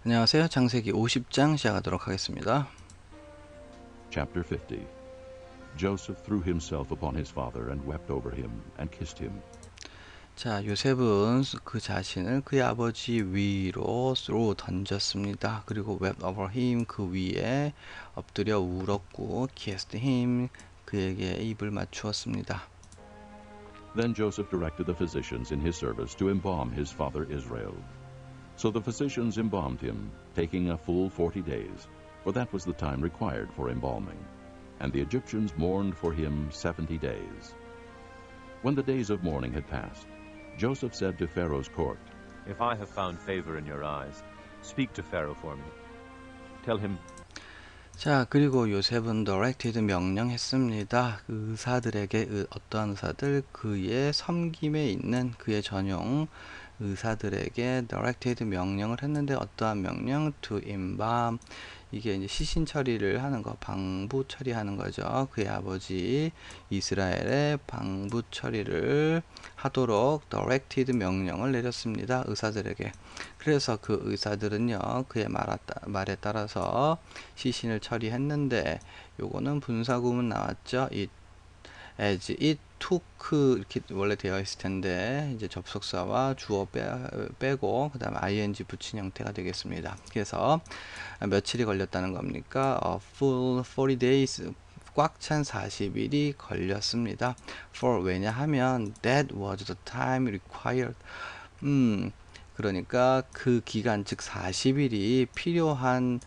안녕하세요. 창세기 50장 시작하도록 하겠습니다. Chapter 50. Joseph threw himself upon his father and wept over him and kissed him. 자, 요셉은 그 자신을 그의 아버지 위로 던졌습니다. 그리고 wept over him, 그 위에 엎드려 울었고 kissed him, 그에게 입을 맞추었습니다. Then Joseph directed the physicians in his service to embalm his father Israel. So the physicians embalmed him, taking a full 40 days, for that was the time required for embalming. And the Egyptians mourned for him 70 days. When the days of mourning had passed, Joseph said to Pharaoh's court, If I have found favor in your eyes, speak to Pharaoh for me. Tell him, 자, 그리고 요셉은 directed 명령했습니다. 그 의사들에게 어떠한 의사들, 그의 섬김에 있는 그의 전용 의사들에게 directed 명령을 했는데 어떠한 명령? to embalm. 이게 이제 시신 처리를 하는 거, 방부 처리하는 거죠. 그의 아버지 이스라엘의 방부 처리를 하도록 directed 명령을 내렸습니다. 의사들에게. 그래서 그 의사들은요, 그의 말에 따라서 시신을 처리했는데, 요거는 분사구문 나왔죠. as it took 이렇게 원래 되어 있을 텐데 이제 접속사와 주어 빼고 그 다음에 ing 붙인 형태가 되겠습니다. 그래서 며칠이 걸렸다는 겁니까? full 40 days 꽉 찬 40일이 걸렸습니다. for 왜냐하면 that was the time required 그러니까 그 기간 즉 40일이 필요한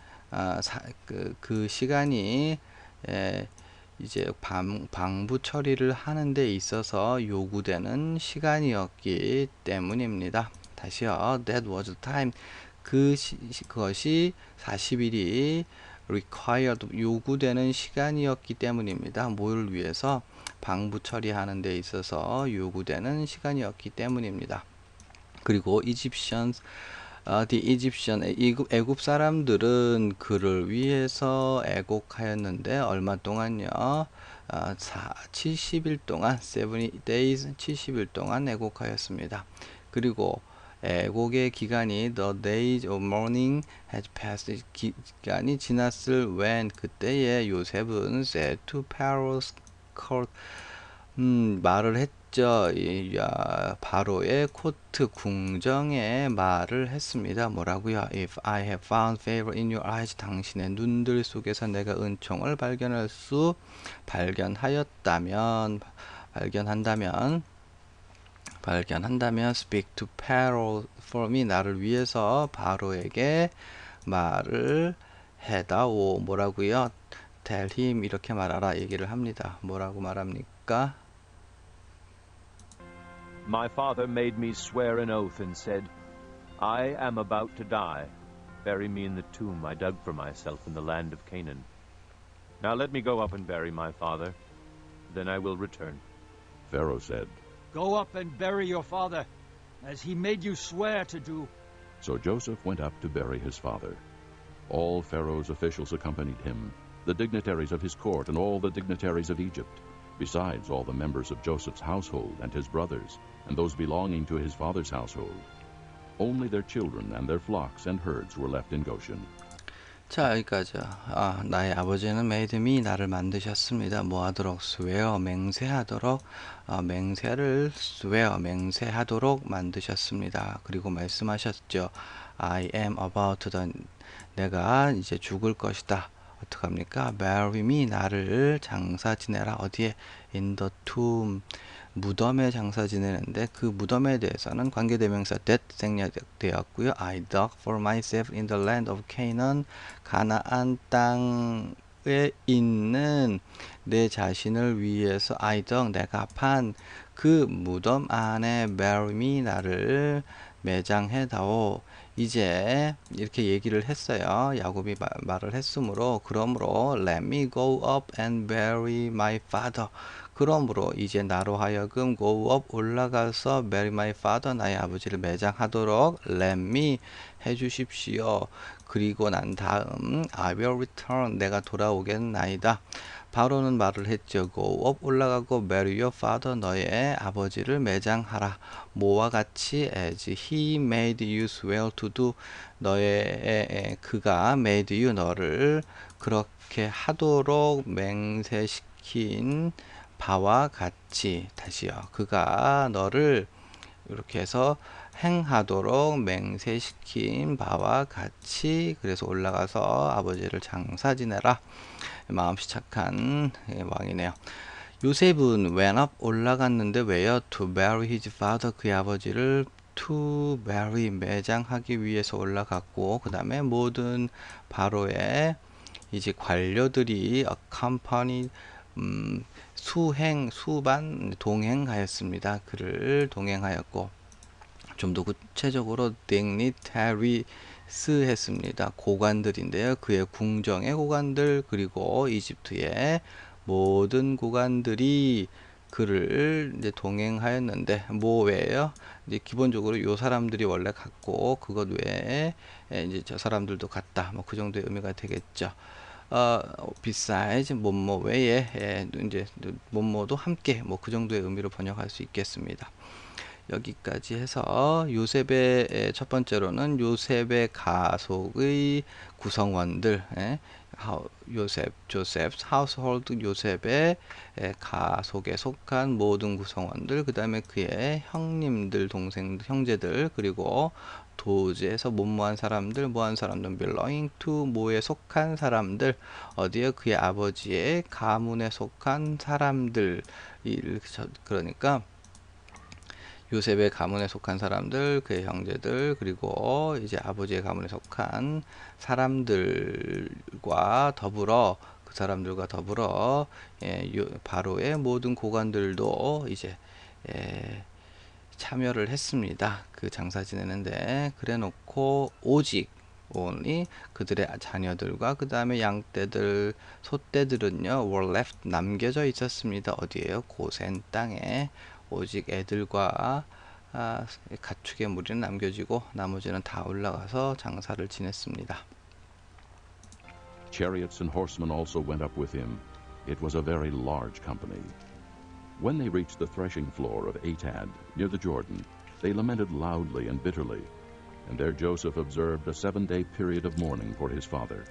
그 시간이 이제 방부 처리를 하는 데 있어서 요구되는 시간이었기 때문입니다. 다시요. That was the time. 그것이 40일이 required 요구되는 시간이었기 때문입니다. 뭘 위해서? 방부 처리하는 데 있어서 요구되는 시간이었기 때문입니다. 그리고 the Egyptian, 애굽 사람들은 그를 위해서 애곡하였는데 얼마 동안요? 70일 동안 70 days 70일 동안 애곡하였습니다. 그리고 애곡의 기간이 the days of mourning had passed 기간이 지났을 when 그때에 요셉은 said to Pharaoh's court 말을 했죠. 바로의 코트 궁정에 말을 했습니다. 뭐라고요? If I have found favor in your eyes, 당신의 눈들 속에서 내가 은총을 발견한다면 speak to Pharaoh for me, 나를 위해서 바로에게 말을 해다오. 뭐라고요? tell him 이렇게 말하라 얘기를 합니다. 뭐라고 말합니까? My father made me swear an oath and said, I am about to die. Bury me in the tomb I dug for myself in the land of Canaan. Now let me go up and bury my father. Then I will return. Pharaoh said. Go up and bury your father, as he made you swear to do. So Joseph went up to bury his father. All Pharaoh's officials accompanied him, the dignitaries of his court and all the dignitaries of Egypt, besides all the members of Joseph's household and his brothers, and those belonging to his father's household. Only their children and their flocks and herds were left in Goshen. 자, 여기까지. 나의 아버지는 made me, 나를 만드셨습니다. 뭐 하도록? swear, 맹세하도록, 맹세하도록 만드셨습니다. 그리고 말씀하셨죠. I am about to, 내가 이제 죽을 것이다. 어떡합니까? bury me, 나를 장사 지내라. 어디에? in the tomb. 무덤에 장사 지내는데 그 무덤에 대해서는 관계대명사 that 생략되었고요. I dug for myself in the land of Canaan. 가나안 땅에 있는 내 자신을 위해서 I dug, 내가 판 그 무덤 안에 bury me, 나를 매장해다오. 이제 이렇게 얘기를 했어요. 야곱이 말을 했으므로 그러므로 let me go up and bury my father. 그러므로 이제 나로 하여금 go up 올라가서 marry my father 나의 아버지를 매장하도록 let me 해주십시오. 그리고 난 다음 I will return 내가 돌아오겠나이다. 바로는 말을 했죠. go up 올라가고 marry your father 너의 아버지를 매장하라. 뭐와 같이 as he made you swear to do 너의 그가 made you 너를 그렇게 하도록 맹세시킨 바와 같이 다시요. 그가 너를 이렇게 해서 행하도록 맹세시킨 바와 같이 그래서 올라가서 아버지를 장사 지내라. 마음씨 착한 왕이네요. 요셉은 went up 올라갔는데 왜요? To marry his father 그의 아버지를 to marry 매장하기 위해서 올라갔고 그 다음에 모든 바로의 이제 관료들이 accompany 수반 동행하였습니다. 그를 동행하였고 좀 더 구체적으로 dignitaries 했습니다. 고관들인데요. 그의 궁정의 고관들 그리고 이집트의 모든 고관들이 그를 이제 동행하였는데 뭐 외에요? 이제 기본적으로 요 사람들이 원래 갔고 그것 외에 이제 저 사람들도 갔다. 뭐 그 정도의 의미가 되겠죠. besides 뭐뭐 외에 이제 뭐뭐도 함께 뭐 그 정도의 의미로 번역할 수 있겠습니다. 여기까지 해서 요셉의 첫 번째로는 요셉의 가족의 구성원들 조셉 household 요셉의 가족에 속한 모든 구성원들 그 다음에 그의 형님들 동생 형제들 그리고 도지에서 뭐뭐한 사람들 belonging to 뭐에 속한 사람들 어디에 그의 아버지의 가문에 속한 사람들 그러니까 요셉의 가문에 속한 사람들, 그의 형제들, 그리고 이제 아버지의 가문에 속한 사람들과 더불어 그 사람들과 더불어 바로의 모든 고관들도 이제 참여를 했습니다. 그 장사 지내는데 그래놓고 오직 only 그들의 자녀들과 그 다음에 양떼들, 소떼들은요 were left 남겨져 있었습니다. 어디에요? 고센 땅에 오직 애들과 가축의 무리는 남겨지고 나머지는 다 올라가서 장사를 지냈습니다. Chariots and horsemen also went up with him. It was a very large company. When they reached the threshing floor of Atad, near the Jordan, they lamented loudly and bitterly. And there Joseph observed a 7-day period of mourning for his father.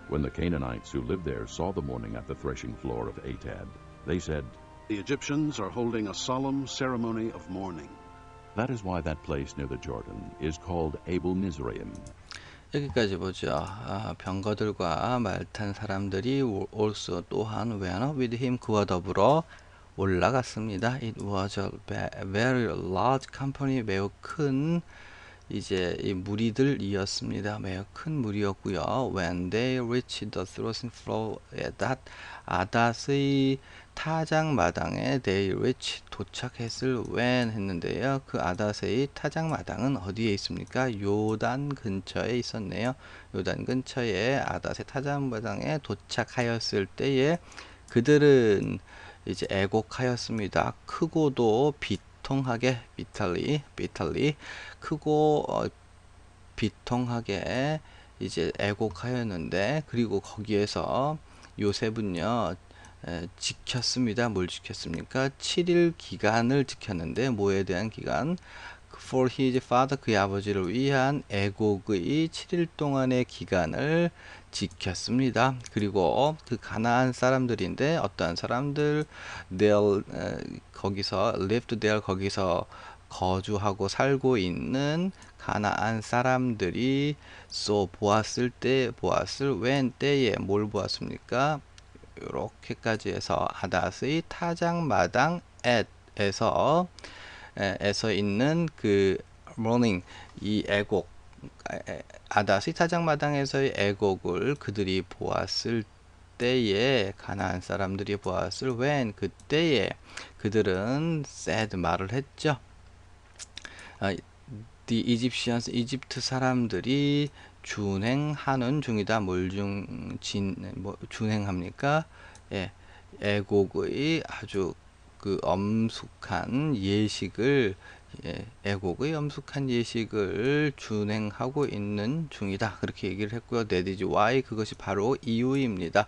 When the Canaanites who lived there saw the mourning at the threshing floor of Atad, they said, The Egyptians are holding a solemn ceremony of mourning. That is why that place near the Jordan is called Abel Mizraim. 여기까지 보죠. 병거들과 말탄 사람들이 also 또한 went up with him 그와 더불어 올라갔습니다. It was a very large company 매우 큰 이제 이 무리들이었습니다. 매우 큰 무리였고요. When they reached the threshing floor at 아닷의 타작마당에 they reached 도착했을 when 했는데요. 그 아닷의 타작마당은 어디에 있습니까? 요단 근처에 있었네요. 요단 근처에 아닷의 타작마당에 도착하였을 때에 그들은 이제 애곡하였습니다. 크고도 비통하게 bitterly 크고 비통하게 이제 애곡하였는데 그리고 거기에서 요셉은요 지켰습니다. 뭘 지켰습니까? 7일 기간을 지켰는데 뭐에 대한 기간? For his father 그의 아버지를 위한 애곡의 7일 동안의 기간을 지켰습니다. 그리고 그 가나안 사람들인데 어떠한 사람들 거기서 lived there 거기서 거주하고 살고 있는 가나안 사람들이 보았을 when 때에 뭘 보았습니까? 이렇게까지 해서 아닷의 타작마당 에서 있는 그 mourning 이 애곡 아닷의 타작마당에서의 애곡을 그들이 보았을 때에 가나안 사람들이 보았을 when 그때에 그들은 said 말을 했죠. The Egyptians 이집트 사람들이 준행하는 중이다. 준행합니까? 애곡의 아주 그 엄숙한 예식을 애곡의 엄숙한 예식을 준행하고 있는 중이다. 그렇게 얘기를 했고요. That is why 그것이 바로 이유입니다.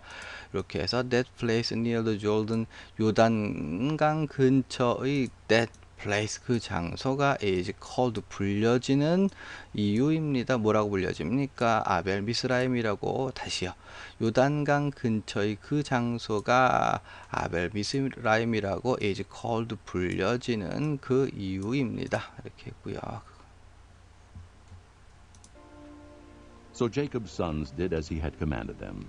이렇게 해서 that place near the Jordan 요단강 근처의 that place 그 장소가 is called 불려지는 이유입니다. 뭐라고 불려집니까? 아벨 미스라임이라고 다시요. 요단강 근처의 그 장소가 아벨 미스라임이라고 is called 불려지는 그 이유입니다. 이렇게 했고요. So Jacob's sons did as he had commanded them.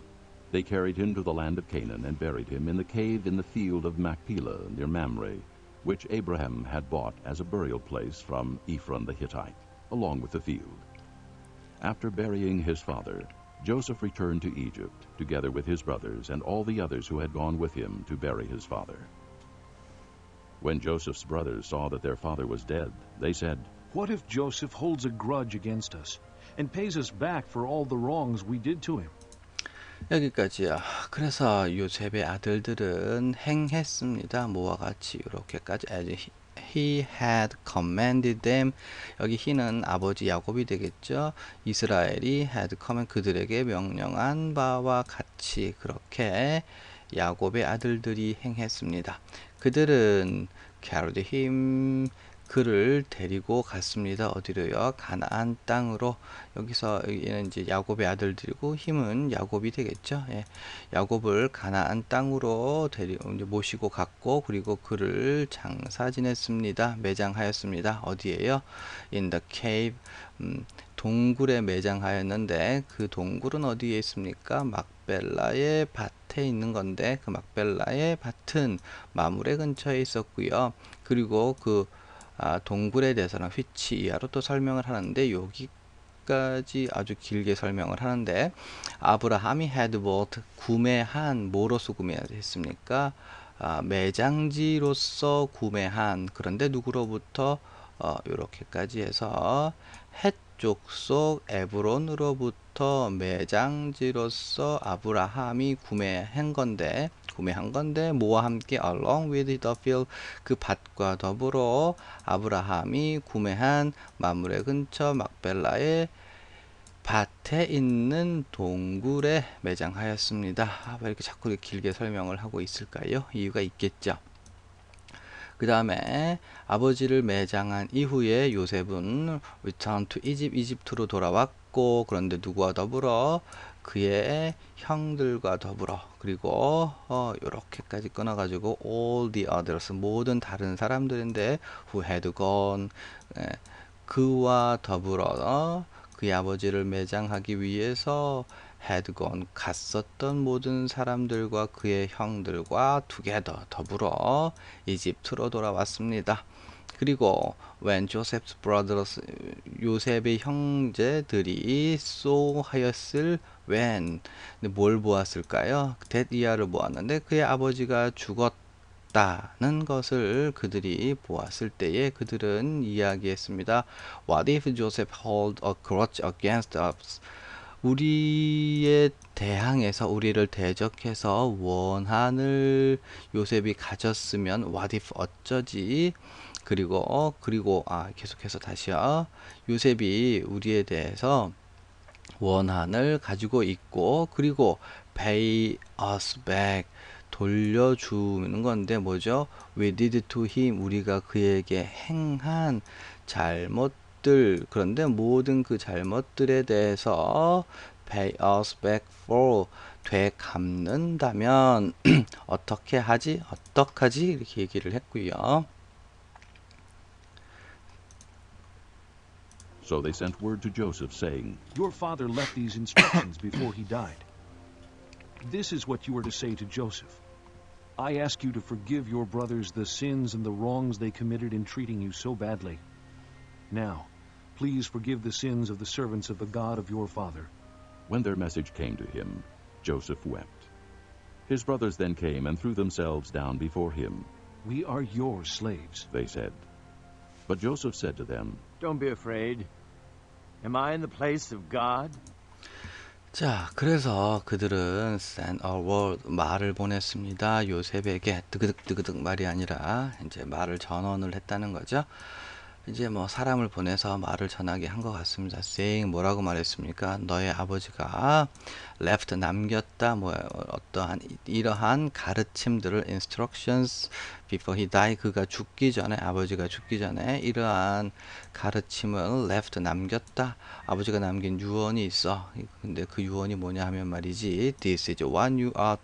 They carried him to the land of Canaan and buried him in the cave in the field of Machpelah near Mamre, which Abraham had bought as a burial place from Ephron the Hittite, along with the field. After burying his father, Joseph returned to Egypt, together with his brothers and all the others who had gone with him to bury his father. When Joseph's brothers saw that their father was dead, they said, What if Joseph holds a grudge against us and pays us back for all the wrongs we did to him? 여기까지요. 그래서 요셉의 아들들은 행했습니다. 뭐와 같이 이렇게까지 as he had commanded them. 여기 he는 아버지 야곱이 되겠죠. 이스라엘이 had command 그들에게 명령한 바와 같이 그렇게 야곱의 아들들이 행했습니다. 그들은 carried him 그를 데리고 갔습니다. 어디로요? 가나안 땅으로. 여기서 얘는 이제 야곱의 아들들이고 힘은 야곱이 되겠죠. 예. 야곱을 가나안 땅으로 모시고 갔고 그리고 그를 장사 지냈습니다. 매장하였습니다. 어디에요? In the cave. 동굴에 매장하였는데 그 동굴은 어디에 있습니까? 막벨라의 밭에 있는 건데 그 막벨라의 밭은 마므레 근처에 있었고요. 그리고 그 동굴에 대해서는 which 이하로 또 설명을 하는데 여기까지 아주 길게 설명을 하는데 아브라함이 had bought 구매한 뭐로서 구매했습니까? 매장지로서 구매한 그런데 누구로부터 이렇게까지 해서 헷 족속 에브론으로부터 매장지로서 아브라함이 구매한 건데 뭐와 함께 along with the field 그 밭과 더불어 아브라함이 구매한 마므레 근처 막벨라의 밭에 있는 동굴에 매장하였습니다. 왜 이렇게 자꾸 길게 설명을 하고 있을까요? 이유가 있겠죠. 그 다음에 아버지를 매장한 이후에 요셉은 return to Egypt, 이집트로 돌아왔고 그런데 누구와 더불어 그의 형들과 더불어 그리고 이렇게까지 끊어가지고 all the others 모든 다른 사람들인데 who had gone 그와 더불어 그의 아버지를 매장하기 위해서 had gone 갔었던 모든 사람들과 그의 형들과 together 더불어 이집트로 돌아왔습니다. 그리고 when Joseph's brothers 요셉의 형제들이 saw 하였을 when 뭘 보았을까요? that 이하를 보았는데 그의 아버지가 죽었다는 것을 그들이 보았을 때에 그들은 이야기했습니다. What if Joseph hold a grudge against us? 우리에 대항해서 우리를 대적해서 원한을 요셉이 가졌으면 what if 어쩌지? 그리고 계속해서 다시요. 요셉이 우리에 대해서 원한을 가지고 있고 그리고 pay us back 돌려주는 건데 뭐죠? We did to him 우리가 그에게 행한 잘못들 그런데 모든 그 잘못들에 대해서 pay us back for 되갚는다면 어떻게 하지? 어떡하지? 이렇게 얘기를 했고요. So they sent word to Joseph, saying, Your father left these instructions before he died. This is what you are to say to Joseph. I ask you to forgive your brothers the sins and the wrongs they committed in treating you so badly. Now, please forgive the sins of the servants of the God of your father. When their message came to him, Joseph wept. His brothers then came and threw themselves down before him. We are your slaves, they said. But Joseph said to them, Don't be afraid. Am I in the place of God? 자, 그래서 그들은 send a word, 말을 보냈습니다. 요셉에게 뜨그득 말이 아니라 이제 말을 전언을 했다는 거죠. 이제 뭐 사람을 보내서 말을 전하게 한 것 같습니다. saying 뭐라고 말했습니까? 너의 아버지가 left 남겼다 뭐 어떠한 이러한 가르침들을 instructions before he died 그가 죽기 전에 아버지가 죽기 전에 이러한 가르침을 left 남겼다. 아버지가 남긴 유언이 있어. 근데 그 유언이 뭐냐 하면 말이지. This is what you are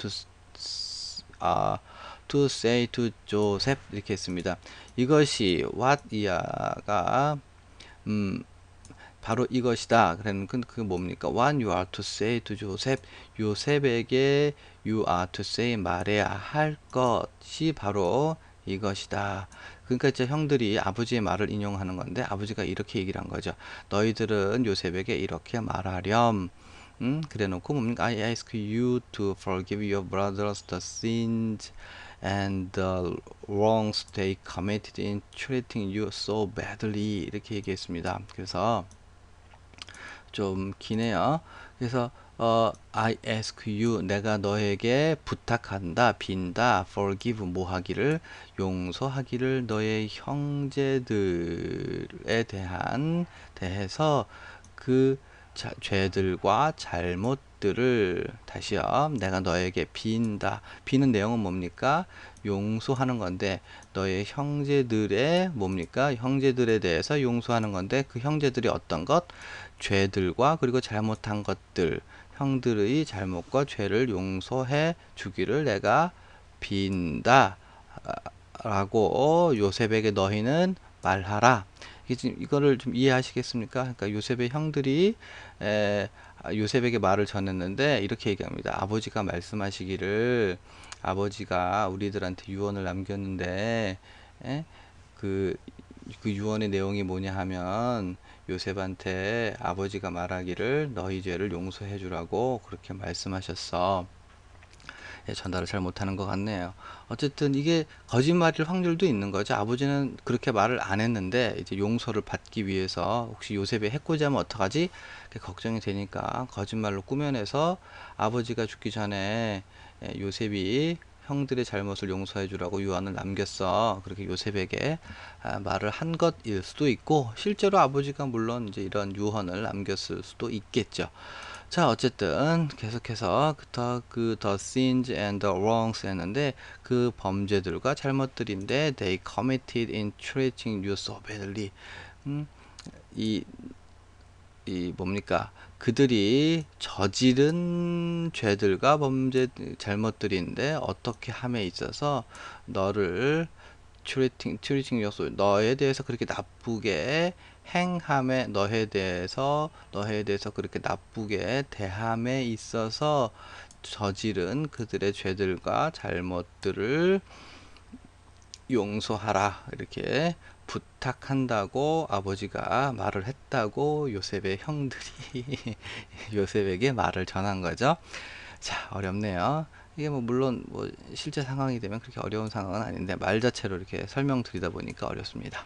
to say to Joseph 이렇게 했습니다. 이것이 what 이하가 바로 이것이다. 그러는 그 뭡니까? What you are to say to Joseph. 요셉에게 you are to say 말해야 할 것이 바로 이것이다. 그러니까 이제 형들이 아버지의 말을 인용하는 건데 아버지가 이렇게 얘기를 한 거죠. 너희들은 요셉에게 이렇게 말하렴. 그래 놓고 뭡니까? I ask you to forgive your brothers the sins and the wrongs they committed in treating you so badly 이렇게 얘기했습니다. 그래서 좀 기네요. 그래서 I ask you 내가 너에게 부탁한다 빈다 forgive 뭐 하기를 용서하기를 너의 형제들에 대해서 그 죄들과 잘못들을 다시요. 내가 너에게 빈다. 비는 내용은 뭡니까? 용서하는 건데 너의 형제들의 뭡니까? 형제들에 대해서 용서하는 건데 그 형제들이 어떤 것? 죄들과 그리고 잘못한 것들 형들의 잘못과 죄를 용서해 주기를 내가 빈다 라고 요셉에게 너희는 말하라. 이거를 좀 이해하시겠습니까? 그러니까 요셉의 형들이 요셉에게 말을 전했는데 이렇게 얘기합니다. 아버지가 말씀하시기를 아버지가 우리들한테 유언을 남겼는데 그 유언의 내용이 뭐냐 하면 요셉한테 아버지가 말하기를 너희 죄를 용서해 주라고 그렇게 말씀하셨어. 전달을 잘 못하는 것 같네요. 어쨌든 이게 거짓말일 확률도 있는 거죠. 아버지는 그렇게 말을 안 했는데 이제 용서를 받기 위해서 혹시 요셉이 해코지 하면 어떡하지? 걱정이 되니까 거짓말로 꾸며내서 아버지가 죽기 전에 요셉이 형들의 잘못을 용서해 주라고 유언을 남겼어. 그렇게 요셉에게 말을 한 것일 수도 있고 실제로 아버지가 물론 이제 이런 유언을 남겼을 수도 있겠죠. 자, 어쨌든 계속해서 the sins and the wrongs 했는데 그 범죄들과 잘못들인데 they committed in treating you so badly. 이 뭡니까? 그들이 저지른 죄들과 범죄 잘못들인데 어떻게 함에 있어서 너를 treating you 너에 대해서 그렇게 나쁘게 행함에 너에 대해서 그렇게 나쁘게 대함에 있어서 저지른 그들의 죄들과 잘못들을 용서하라 이렇게 부탁한다고 아버지가 말을 했다고 요셉의 형들이 요셉에게 말을 전한 거죠. 자, 어렵네요. 이게 뭐 물론 뭐 실제 상황이 되면 그렇게 어려운 상황은 아닌데 말 자체로 이렇게 설명드리다 보니까 어렵습니다.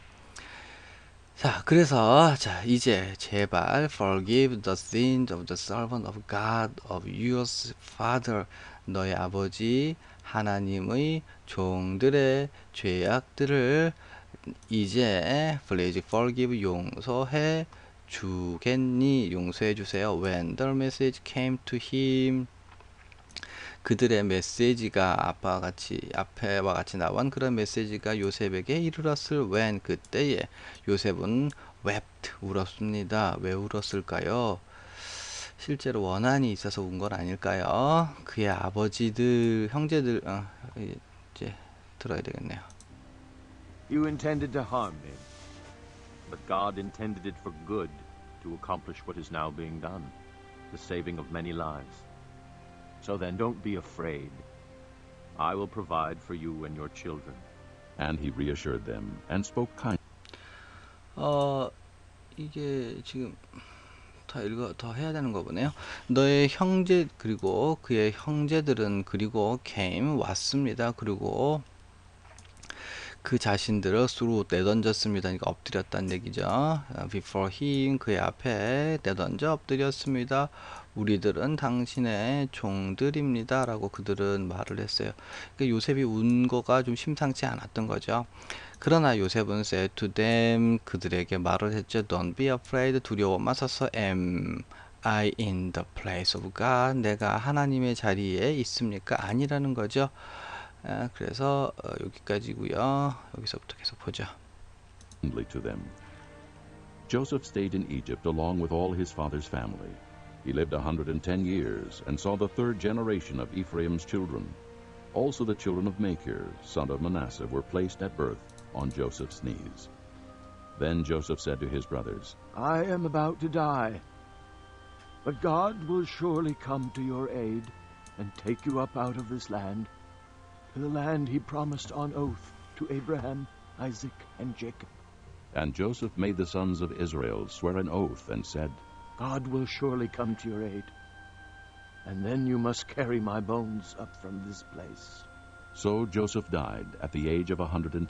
자, 그래서 자 이제 제발 forgive the sins of the servant of God of your father 너의 아버지 하나님의 종들의 죄악들을 이제 please forgive 용서해 주겠니 용서해 주세요 when the message came to him 그들의 메시지가 앞에와 같이 나온 그런 메시지가 요셉에게 이르렀을 when 그때에 요셉은 wept 울었습니다. 왜 울었을까요? 실제로 원한이 있어서 운 건 아닐까요? 그의 아버지들 형제들 이제 들어야 되겠네요. You intended to harm me, but God intended it for good to accomplish what is now being done, the saving of many lives. So then don't be afraid. I will provide for you and your children. And he reassured them and spoke kindly. 이게 지금 더 해야 되는 거 보네요. 너의 형제 그리고 그의 형제들은 그리고 came 왔습니다. 그리고 그 자신들을 through 내던졌습니다. 그러니까 엎드렸다는 얘기죠. before him 그의 앞에 내던져 엎드렸습니다. 우리들은 당신의 종들입니다. 라고 그들은 말을 했어요. 그러니까 요셉이 운 거가 좀 심상치 않았던 거죠. 그러나 요셉은 said to them 그들에게 말을 했죠. Don't be afraid 두려워 마소서 am I in the place of God 내가 하나님의 자리에 있습니까? 아니라는 거죠. 그래서 여기까지고요. 여기서부터 계속 보죠. To them. Joseph stayed in Egypt along with all his father's family. He lived 110 years and saw the third generation of Ephraim's children. Also the children of Machir, son of Manasseh, were placed at birth on Joseph's knees. Then Joseph said to his brothers, I am about to die, but God will surely come to your aid and take you up out of this land, to the land he promised on oath to Abraham, Isaac, and Jacob. And Joseph made the sons of Israel swear an oath and said, God will surely come to your aid, and then you must carry my bones up from this place. So Joseph died at the age of 110,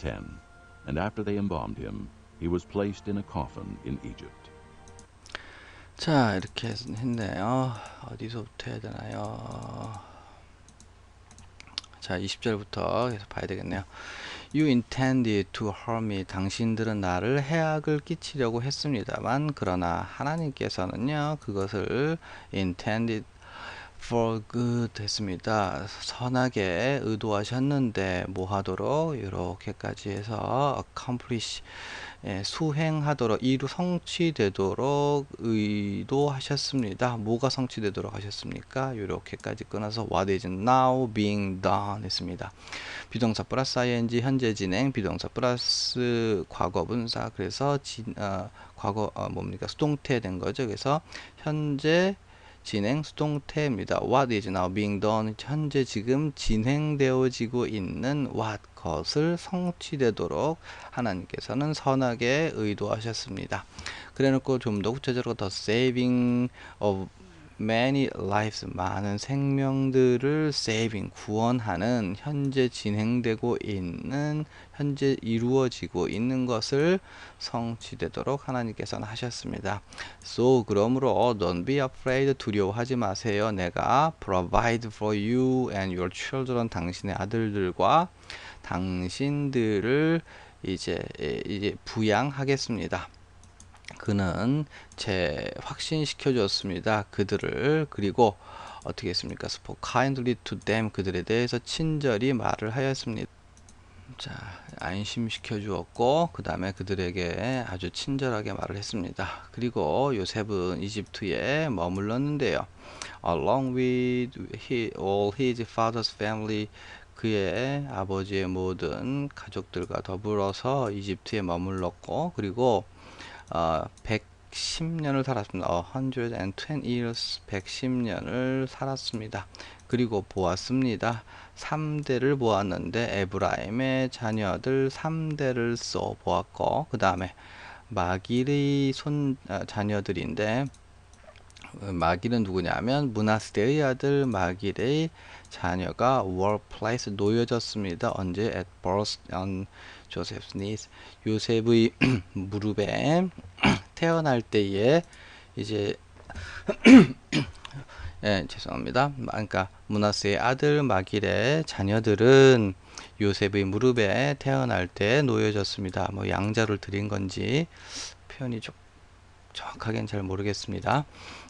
and after they embalmed him, he was placed in a coffin in Egypt. 자, 이렇게 했네요. 어디서부터 해야 되나요? 자, 20절부터 계속 봐야 되겠네요. You intended to harm me. 당신들은 나를 해악을 끼치려고 했습니다만, 그러나 하나님께서는요, 그것을 intended for good 했습니다. 선하게 의도하셨는데, 뭐 하도록? 이렇게까지 해서 accomplish, 수행하도록, 성취되도록 의도하셨습니다. 뭐가 성취되도록 하셨습니까? 이렇게까지 끊어서 what is now being done 했습니다. 비동사 플러스 ing 현재 진행, 비동사 플러스 과거 분사. 그래서 과거 뭡니까? 수동태 된 거죠. 그래서 현재 진행 수동태입니다. What is now being done? 현재 지금 진행되어지고 있는 what 것을 성취되도록 하나님께서는 선하게 의도하셨습니다. 그래놓고 좀 더 구체적으로 the saving of many lives 많은 생명들을 saving 구원하는 현재 진행되고 있는 현재 이루어지고 있는 것을 성취되도록 하나님께서는 하셨습니다. So 그러므로 don't be afraid 두려워하지 마세요. 내가 provide for you and your children 당신의 아들들과 당신들을 이제 부양하겠습니다. 그는 확신시켜 줬습니다. 그들을. 그리고 어떻게 했습니까? spoke kindly to them 그들에 대해서 친절히 말을 하였습니다. 자, 안심시켜 주었고 그 다음에 그들에게 아주 친절하게 말을 했습니다. 그리고 요셉은 이집트에 머물렀는데요. along with all his father's family 그의 아버지의 모든 가족들과 더불어서 이집트에 머물렀고 그리고 110년을 살았습니다. 120 years, 110년을 살았습니다. 그리고 보았습니다. 3대를 보았는데 에브라임의 자녀들 3대를 보았고 그 다음에 마길의 자녀들인데 마길은 누구냐면 므낫세의 아들 마길의 자녀가 were placed 놓여졌습니다. 언제? at birth on Joseph's knees 요셉의 무릎에 태어날 때에 이제 죄송합니다. 그러니까 므낫세의 아들 마길의 자녀들은 요셉의 무릎에 태어날 때 놓여졌습니다. 뭐 양자를 드린 건지 표현이 좀 정확하게는 잘 모르겠습니다.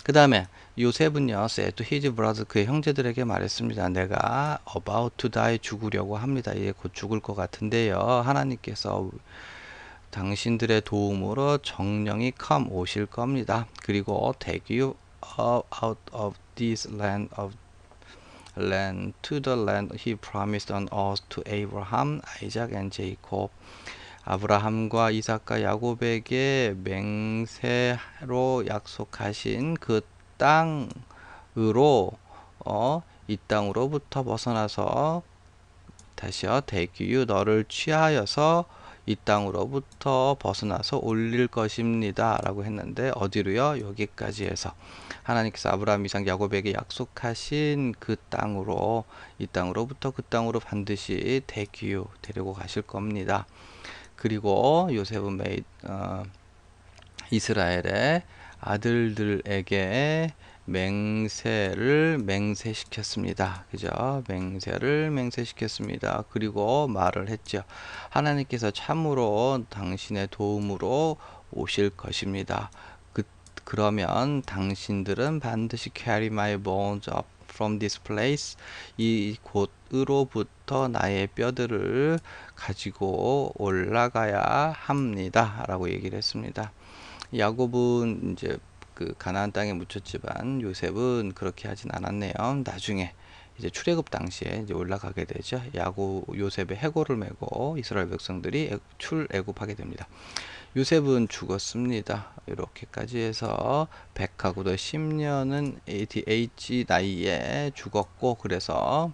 그 다음에 요셉은요, said to his brothers 그의 형제들에게 말했습니다. 내가 about to die 죽으려고 합니다. 이제 곧 죽을 것 같은데요. 하나님께서 당신들의 도움으로 정령이 come 오실 겁니다. 그리고 take you out of this land to the land he promised on oath to Abraham, Isaac and Jacob. 아브라함과 이삭과 야곱에게 맹세로 약속하신 그 땅으로 이 땅으로부터 벗어나서 다시요 take you 너를 취하여서 이 땅으로부터 벗어나서 올릴 것입니다 라고 했는데 어디로요? 여기까지 해서 하나님께서 아브라함, 이삭, 야곱에게 약속하신 그 땅으로, 이 땅으로부터 그 땅으로 반드시 데리고 가실 겁니다. 그리고 요셉은 이스라엘의 아들들에게 맹세시켰습니다. 그죠? 맹세시켰습니다. 그리고 말을 했죠. 하나님께서 참으로 당신의 도움으로 오실 것입니다. 그러면 당신들은 반드시 carry my bones up from this place, 이 곳으로부터 나의 뼈들을 가지고 올라가야 합니다 라고 얘기를 했습니다. 야곱은 이제 그 가나안 땅에 묻혔지만 요셉은 그렇게 하진 않았네요. 나중에 이제 출애굽 당시에 이제 올라가게 되죠. 요셉의 해골을 메고 이스라엘 백성들이 출애굽하게 됩니다. 요셉은 죽었습니다. 이렇게까지 해서 100하고도 10년은 ADH 나이에 죽었고, 그래서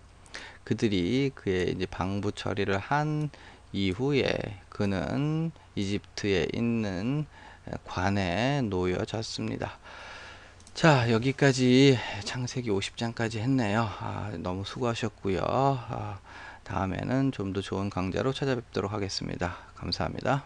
그들이 그의 이제 방부 처리를 한 이후에 그는 이집트에 있는 관에 놓여졌습니다. 자, 여기까지 창세기 50장까지 했네요. 너무 수고하셨고요. 다음에는 좀 더 좋은 강좌로 찾아뵙도록 하겠습니다. 감사합니다.